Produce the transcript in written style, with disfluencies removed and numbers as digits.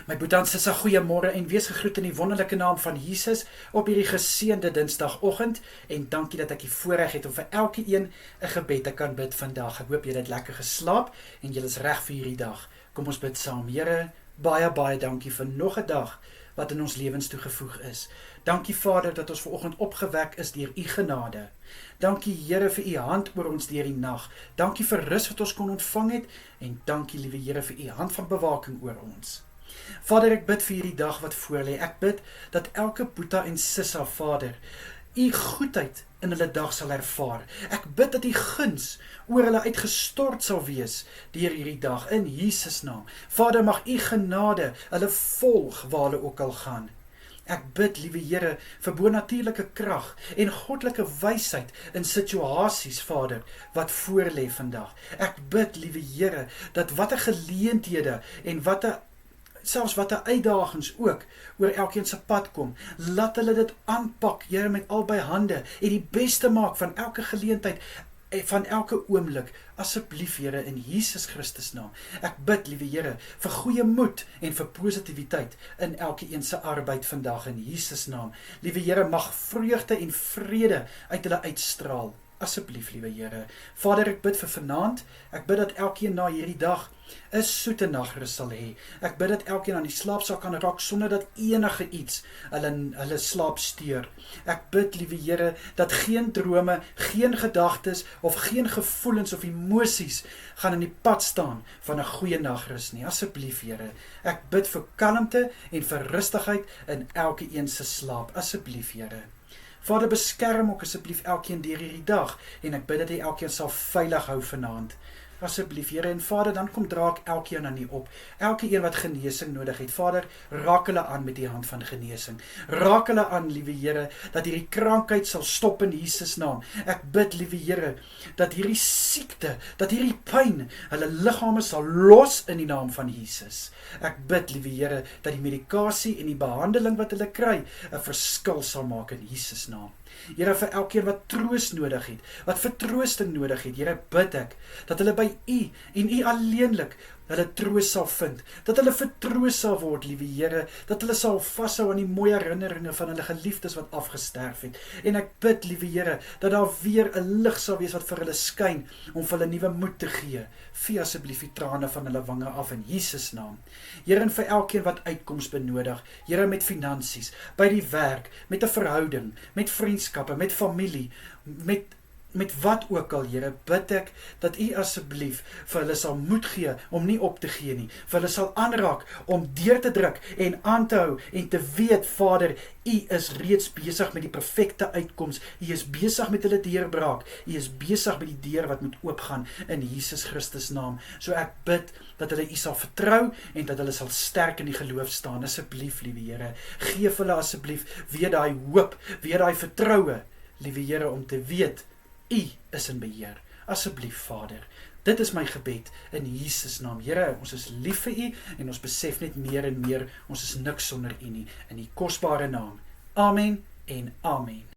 My boetie en sissa, goeiemôre en wees gegroet in die wonderlike naam van Jesus op hierdie geseënde Dinsdagoggend en dankie dat ek die voorreg het om vir elke een 'n gebed te kan bid vandag. Ek hoop julle het lekker geslaap en julle is reg vir hierdie dag. Kom ons bid saam. Here, baie dankie vir nog 'n dag wat in ons lewens toegevoeg is. Dankie Vader dat ons vanoggend opgewek is deur u genade. Dankie Here vir u hand oor ons deur die nag. Dankie vir rus wat ons kon ontvang het en dankie liewe Here vir u hand van bewaking oor ons. Vader, ek bid vir hierdie dag wat voor lê. Ek bid dat elke boeta en sissa, Vader, u goedheid in hulle dag sal ervaar. Ek bid dat u guns oor hulle uitgestort sal wees deur hierdie dag, in Jesus naam. Vader, mag u genade hulle volg waar hulle ook al gaan. Ek bid, liewe Here, vir bonatuurlike krag en goddelike wysheid in situasies, Vader, wat voor lê vandag. Ek bid, liewe Here, dat watter geleenthede en selfs wat uitdagings ook oor elkeen se pad kom, laat hulle dit aanpak, Here, met albei hande en die beste maak van elke geleentheid, van elke oomblik, asseblief Here, in Jesus Christus naam. Ek bid, liewe Here, vir goeie moed en vir positiwiteit in elke een se arbeid vandag, in Jesus naam. Liewe Here, mag vreugde en vrede uit hulle uitstraal. Asseblief, liewe Here. Vader, ek bid vir vanaand, ek bid dat elkeen na hierdie dag 'n soete nagrus sal hê. Ek bid dat elkeen aan die slaap sal kan raak sonder dat enige iets hulle slaap steur. Ek bid, liewe Here, dat geen drome, geen gedagtes of geen gevoelens of emosies gaan in die pad staan van 'n goeie nagrus nie. Asseblief, Here. Ek bid vir kalmte en vir rustigheid in elke een se slaap. Asseblief, Here. Vader, beskerm ook asseblief elkeen deur hierdie dag en ek bid dat hy elkeen sal veilig hou vanaand. Asseblief, Here, en Vader, dan kom draak elkeen aan u op. Elke een wat genesing nodig het, Vader, raak hulle aan met die hand van genesing. Raak hulle aan, liewe Here, dat hierdie krankheid sal stop in Jesus naam. Ek bid, liewe Here, dat hierdie siekte, dat hierdie pyn, hulle liggame sal los in die naam van Jesus. Ek bid, liewe Here, dat die medikasie en die behandeling wat hulle kry, 'n verskil sal maak in Jesus naam. Here, vir elkeen wat troos nodig het, wat vertroosting nodig het, Here, bid ek, dat hulle by u en u alleenlik hulle troos sal vind, dat hulle vertroos sal word, liewe Here, dat hulle sal vashou aan die mooi herinneringe van hulle geliefdes wat afgesterf het. En ek bid, liewe Here, dat daar weer 'n lig sal wees wat vir hulle skyn, om vir hulle nuwe moed te gee. Vee asseblief die trane van hulle wange af in Jesus naam. Here, en vir elkeen wat uitkoms benodig, Here, met finansies, by die werk, met 'n verhouding, met vriendskappe, met familie, met wat ook al, Here, bid ek dat u asseblief vir hulle sal moed gee om nie op te gee nie, vir hulle sal aanraak om deur te druk en aan te hou en te weet, Vader, u is reeds besig met die perfekte uitkoms, u is besig met hulle deurbraak, u is besig met die deur wat moet oopgaan in Jesus Christus naam. So ek bid dat hulle u sal vertrou en dat hulle sal sterk in die geloof staan. Asseblief, liewe Here, geef hulle asseblief weer daai hoop, weer daai vertroue, liewe Here, om te weet u is in beheer. Asseblief, Vader. Dit is my gebed in Jesus naam. Here, ons is lief vir u en ons besef net meer en meer, ons is niks sonder u nie. In die kosbare naam. Amen en amen.